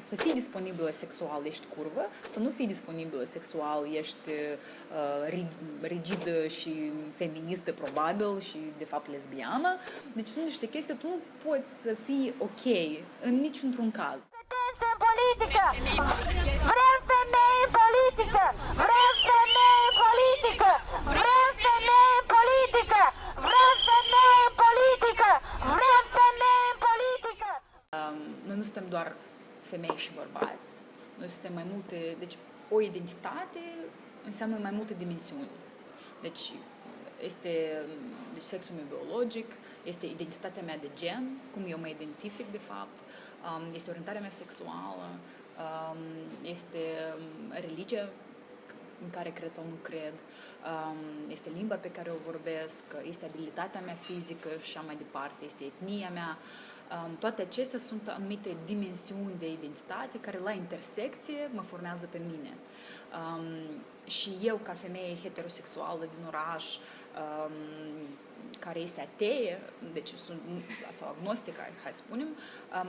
să fii disponibilă sexual, ești curvă, să nu fii disponibilă sexual, ești rigidă și feministă, probabil, și de fapt lesbiană. Deci sunt niște chestii, tu nu poți să fii ok în niciun caz. În politică! Vrem femei în politică! Vrem femei în politică! Vrem femei în politică! Vrem femei în politică! Vrem femei în politică! Noi nu suntem doar femei și bărbați. Noi suntem mai multe... Deci o identitate înseamnă mai multe dimensiuni. Deci sexul meu biologic, este identitatea mea de gen, cum eu mă identific de fapt, este orientarea mea sexuală, este religia în care cred sau nu cred, este limba pe care o vorbesc, este abilitatea mea fizică și așa mai departe, este etnia mea. Toate acestea sunt anumite dimensiuni de identitate care la intersecție mă formează pe mine. Și eu, ca femeie heterosexuală din oraș, care este atee, deci sau agnostică, hai să spunem,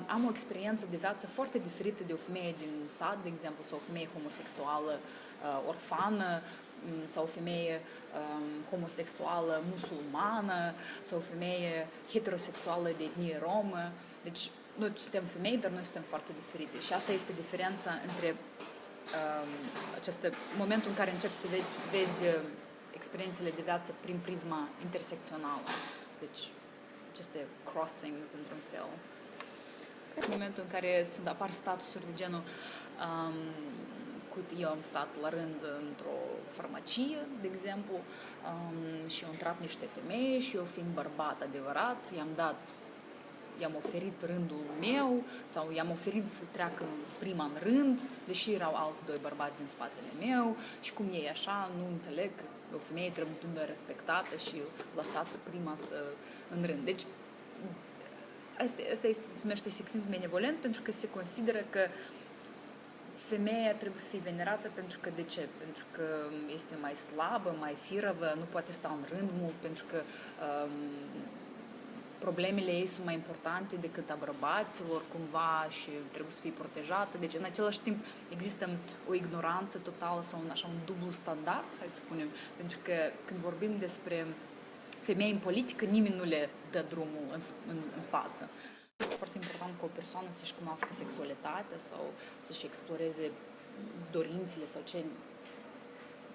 am o experiență de viață foarte diferită de o femeie din sat, de exemplu, sau o femeie homosexuală orfană, sau o femeie homosexuală musulmană, sau o femeie heterosexuală de etnie romă. Deci noi suntem femei, dar noi suntem foarte diferite. Și asta este diferența între momentul în care începi să vezi experiențele de viață prin prisma intersecțională. Deci, aceste crossings, într-un fel. În momentul în care apar statusuri de genul eu am stat la rând într-o farmacie, de exemplu, și au intrat niște femei și eu, fiind bărbat adevărat, i-am oferit rândul meu sau i-am oferit să treacă prima în rând, deși erau alți doi bărbați în spatele meu și cum e așa, nu înțeleg că o femeie trebuie respectată și lăsată prima în rând. Deci, asta se numește sexism benevolent pentru că se consideră că femeia trebuie să fie venerată pentru că, de ce? Pentru că este mai slabă, mai firavă, nu poate sta în rând mult, pentru că problemele ei sunt mai importante decât a bărbaților, cumva, și trebuie să fie protejată. Deci, în același timp, există o ignoranță totală sau un dublu standard, hai să spunem, pentru că când vorbim despre femei în politică, nimeni nu le dă drumul în față. Este foarte important ca o persoană să-și cunoască sexualitatea sau să-și exploreze dorințele sau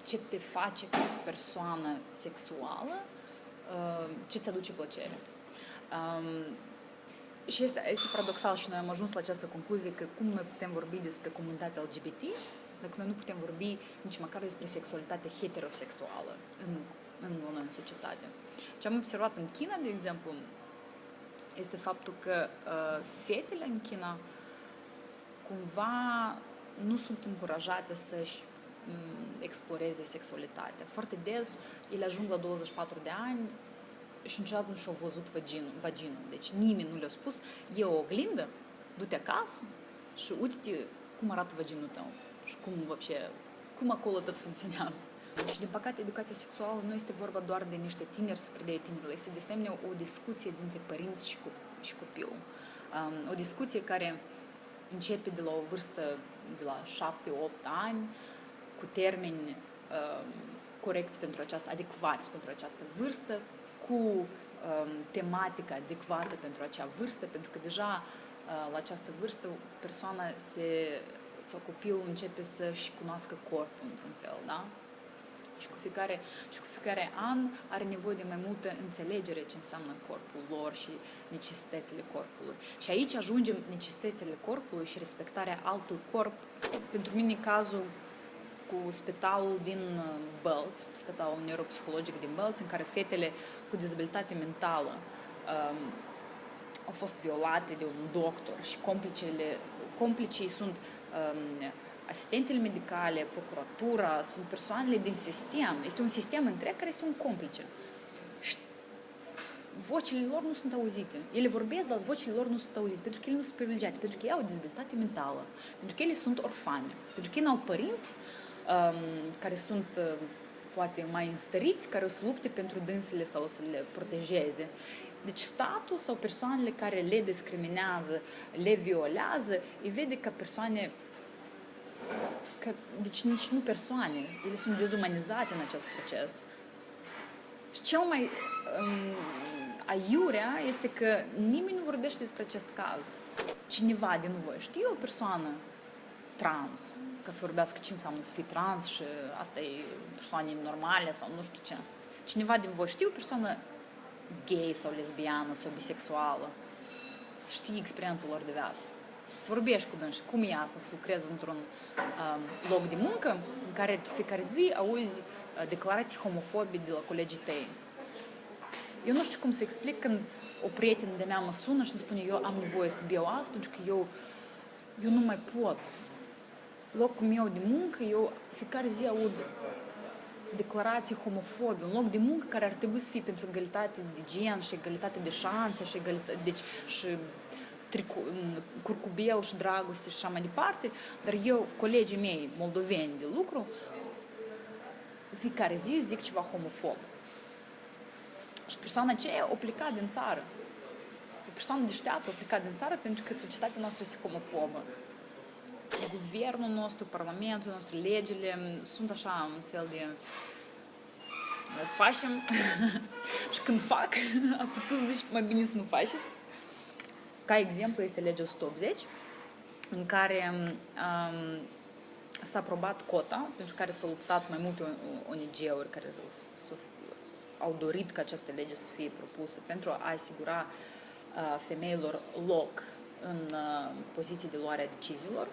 ce te face ca persoană sexuală, ce ți aduce plăcere. Și este paradoxal și noi am ajuns la această concluzie că cum noi putem vorbi despre comunitatea LGBT dacă noi nu putem vorbi nici măcar despre sexualitate heterosexuală în societate. Ce am observat în China, de exemplu, este faptul că fetele în China cumva nu sunt încurajate să-și exploreze sexualitatea. Foarte des ele ajung la 24 de ani și niciodată nu și-au văzut vaginul. Deci nimeni nu le-a spus, e o oglindă, du-te acasă și uite-te cum arată vaginul tău și cum acolo tot funcționează. Și, din păcate, educația sexuală nu este vorba doar de niște tineri să predea tinerilor, este de asemenea o discuție dintre părinți și copil. O discuție care începe de la o vârstă de la 7-8 ani, cu termeni corecți adecvați pentru această vârstă, cu tematica adecvată pentru acea vârstă, pentru că deja la această vârstă persoana sau copilul începe să-și cunoască corpul într-un fel, da? Și cu fiecare an are nevoie de mai multă înțelegere ce înseamnă corpul lor și necesitățile corpului. Și aici ajungem necesitățile corpului și respectarea altui corp. Pentru mine cazul cu spitalul din Bălți, spitalul neuropsihologic din Bălți, în care fetele cu dizabilitate mentală au fost violate de un doctor și complicii sunt asistentele medicale, procuratura, sunt persoanele din sistem. Este un sistem întreg care este un complice. Și vocile lor nu sunt auzite. Ele vorbesc, dar vocile lor nu sunt auzite, pentru că ele nu sunt privilegiate, pentru că ei au o dizabilitate mentală, pentru că ele sunt orfane, pentru că ei nu au părinți care sunt poate mai înstăriți, care o să lupte pentru dânsele sau o să le protejeze. Deci statul sau persoanele care le discriminează, le violează, îi vede ca persoane, deci nici nu persoane, ele sunt dezumanizate în acest proces. Și cel mai aiurea este că nimeni nu vorbește despre acest caz. Cineva din voi știe o persoană trans, ca să vorbească ce înseamnă să fii trans și asta e persoane normale sau nu știu ce. Cineva din voi știe o persoană gay sau lesbiană sau bisexuală, să știi experiența lor de viață. Să vorbești cu dânsi, cum e asta, să lucrezi într-un loc de muncă în care tu fiecare zi auzi declarații homofobe de la colegii tăi. Eu nu știu cum să explic când o prietenă de mea mă sună și îmi spune eu am nevoie să beau azi pentru că eu nu mai pot. Locul meu de muncă, eu fiecare zi aud declarații homofobe, un loc de muncă care ar trebui să fie pentru egalitate de gen și egalitate de șanse și egalitate, deci și curcubeu și dragoste și așa mai departe, dar eu, colegii mei moldoveni de lucru, fiecare zi zic ceva homofob. Și persoana aceea o pleca din țară. O persoană deșteaptă o pleca din țară pentru că societatea noastră este homofobă. Guvernul nostru, parlamentul nostru, legile sunt așa un fel de o să facem și când fac, apoi tu zici mai bine să nu faceți. Ca exemplu este legea 180 în care s-a aprobat cota pentru care s-au luptat mai multe ONG-uri care au dorit ca această lege să fie propusă pentru a asigura femeilor loc în poziții de luare a deciziilor.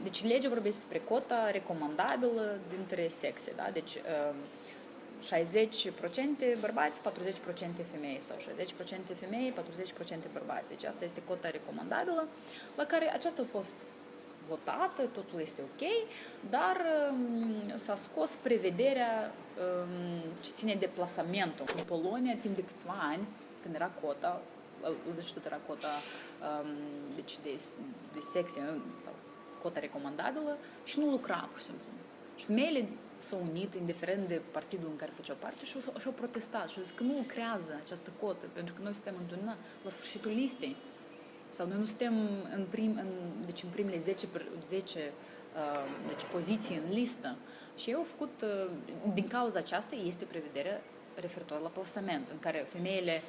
Deci legea vorbește despre cota recomandabilă dintre sexe, da? Deci 60% bărbați, 40% femei sau 60% femei, 40% bărbați. Deci asta este cota recomandabilă la care aceasta a fost votată, totul este ok, dar s-a scos prevederea ce ține de plasamentul. În Polonia, timp de câțiva ani, când era cota, deci tot era cota deci de sexe sau cota recomandabilă și nu lucra, pur și simplu. Și femeile s-au unit, indiferent de partidul în care făceau parte, și au protestat și au zis că nu lucrează această cotă, pentru că noi suntem întotdeauna la sfârșitul listei. Sau noi nu suntem în primele 10 poziții în listă. Și ei au făcut, din cauza aceasta, este prevederea referitoare la plasament, în care femeile,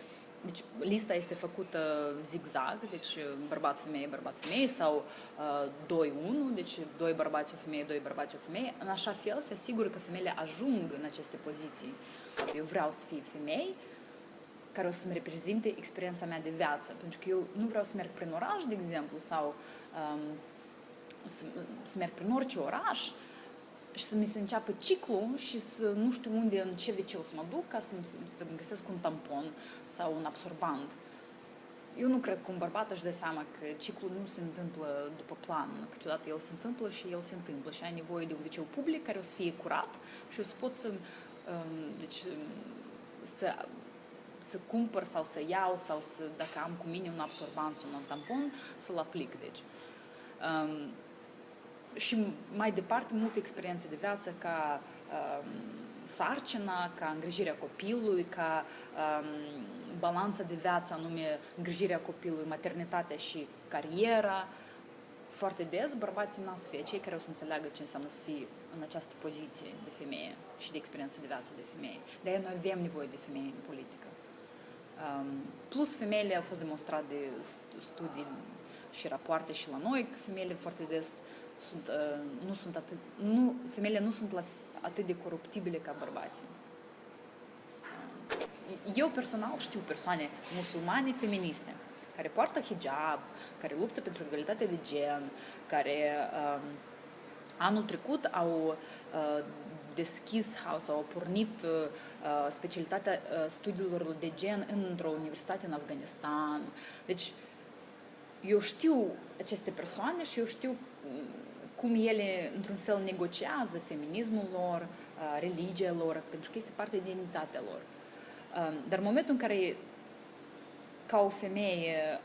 deci lista este făcută zigzag, deci bărbat-femeie sau 2-1, deci 2 bărbați, o femeie, 2 bărbați, o femeie. În așa fel se asigură că femeile ajung în aceste poziții. Eu vreau să fie femei care o să-mi reprezinte experiența mea de viață, pentru că eu nu vreau să merg prin oraș, de exemplu, sau să merg prin orice oraș și să mi se înceapă ciclu și să nu știu unde, în ce wc să mă duc ca să-mi găsesc un tampon sau un absorbant. Eu nu cred că un bărbat își dă seama că ciclul nu se întâmplă după plan. Câteodată el se întâmplă și el se întâmplă și ai nevoie de un wc public care o să fie curat și o să pot să cumpăr sau să iau sau dacă am cu mine un absorbant sau un tampon, să-l aplic. Deci. Și mai departe, multe experiențe de viață ca sarcina, ca îngrijirea copilului, ca balanța de viață, anume îngrijirea copilului, maternitatea și cariera. Foarte des, bărbații n-au să fie cei care o să înțeleagă ce înseamnă să fii în această poziție de femeie și de experiență de viață de femeie. De-aia noi avem nevoie de femei în politică. Plus, femeile au fost demonstrat de studii și rapoarte și la noi, că femeile foarte des femeile nu sunt atât de coruptibile ca bărbații. Eu personal știu persoane musulmane feministe care poartă hijab, care luptă pentru egalitate de gen, care anul trecut au deschis sau au pornit specialitatea studiilor de gen într-o universitate în Afganistan. Deci, eu știu aceste persoane și eu știu cum ele, într-un fel, negociază feminismul lor, religia lor, pentru că este parte din identitatea lor. Dar în momentul în care, ca o femeie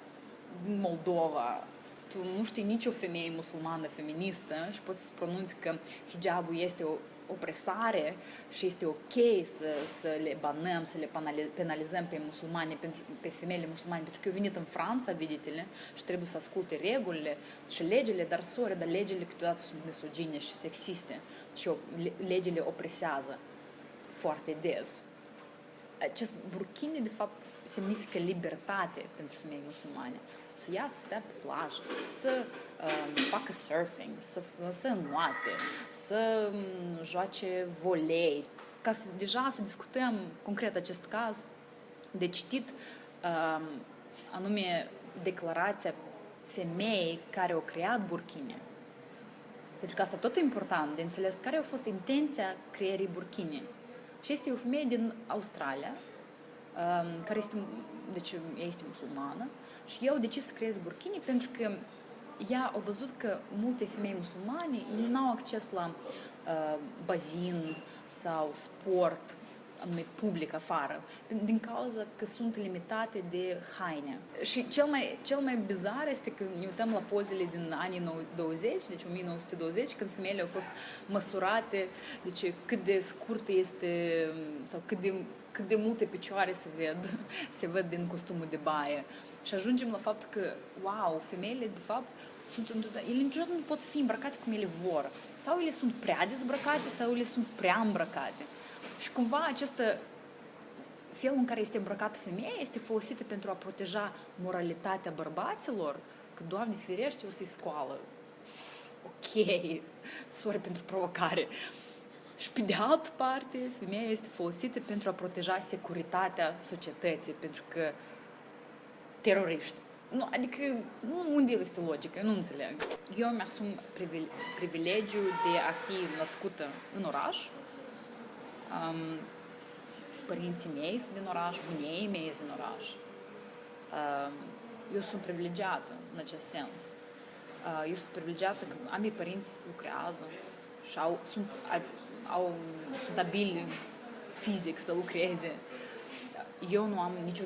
din Moldova, tu nu știi nicio femeie musulmană feministă și poți să pronunți că hijabul este opresare și este ok să le banăm, să le penalizăm pe musulmani, pe femeile musulmane, pentru că au venit în Franța, viditele, și trebuie să asculte regulile și legile, dar legile câteodată sunt misogine și sexiste și legile opresează foarte des. Acest burkini, de fapt, semnifică libertate pentru femei musulmane. Să iasă, să stea pe plajă, să facă surfing, să înnoate, să joace volei. Ca deja să discutăm concret acest caz, de citit anume declarația femeii care a creat burkini. Pentru că asta tot e important de înțeles care a fost intenția creierii burkini. Și este o femeie din Australia, care este musulmană, și eu au decis să creeze burkini pentru că ea a văzut că multe femei musulmane ele n-au acces la bazin sau sport anume public afară, din cauza că sunt limitate de haine. Și cel mai bizar este că ne uităm la pozele din anii 20, deci 1920, când femeile au fost măsurate, deci cât de scurtă este sau cât de multe picioare se văd din costumul de baie. Și ajungem la faptul că, wow, femeile, de fapt, ele niciodată nu pot fi îmbrăcate cum ele vor. Sau ele sunt prea dezbrăcate, sau ele sunt prea îmbrăcate. Și cumva acest felul în care este îmbrăcată femeia este folosită pentru a proteja moralitatea bărbaților, că, Doamne ferește, o să-i scoală. Ok, sorry pentru provocare. Și pe de altă parte, femeia este folosită pentru a proteja securitatea societății, pentru că teroriști. Nu, adică, unde este logica? Nu înțeleg. Eu mi-asum privilegiul de a fi născută în oraș. Părinții mei sunt din oraș, bunii mei sunt din oraș. Eu sunt privilegiată în acest sens. Eu sunt privilegiată că ambii părinți lucrează și sunt abili fizic să lucreze. Eu nu am nicio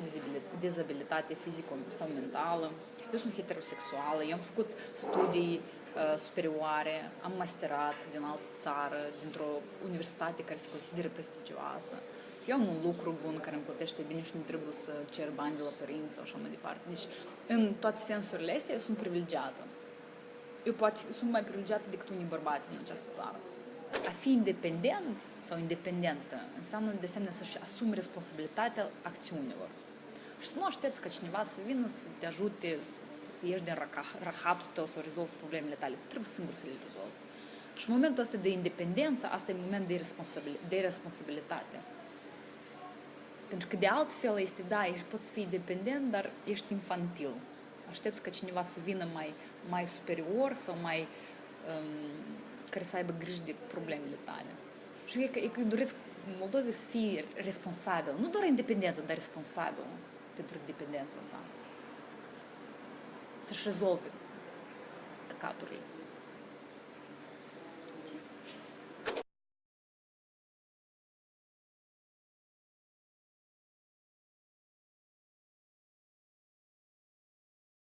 dizabilitate fizică sau mentală. Eu sunt heterosexuală, eu am făcut studii superioare, am masterat din altă țară, dintr-o universitate care se consideră prestigioasă. Eu am un lucru bun care îmi plătește bine și nu trebuie să cer bani de la părinți sau așa mai departe. Deci, în toate sensurile astea, eu sunt privilegiată. Eu poate sunt mai privilegiată decât unii bărbați în această țară. A fi independent sau independentă înseamnă de asemenea să-și asumi responsabilitatea acțiunilor. Și să nu aștepți ca cineva să vină să te ajute să ieși din rahatul tău, să rezolvi problemele tale. Trebuie singur să le rezolvi. Și în momentul ăsta de independență, asta e moment de responsabilitate. Pentru că de altfel este, poți fi independent, dar ești infantil. Aștepți ca cineva să vină mai superior sau care să aibă grijă de problemele tale. Și eu doresc Moldovei să fie responsabil, nu doar independentă, dar responsabil pentru independența sa. Să-și rezolve căcaturile.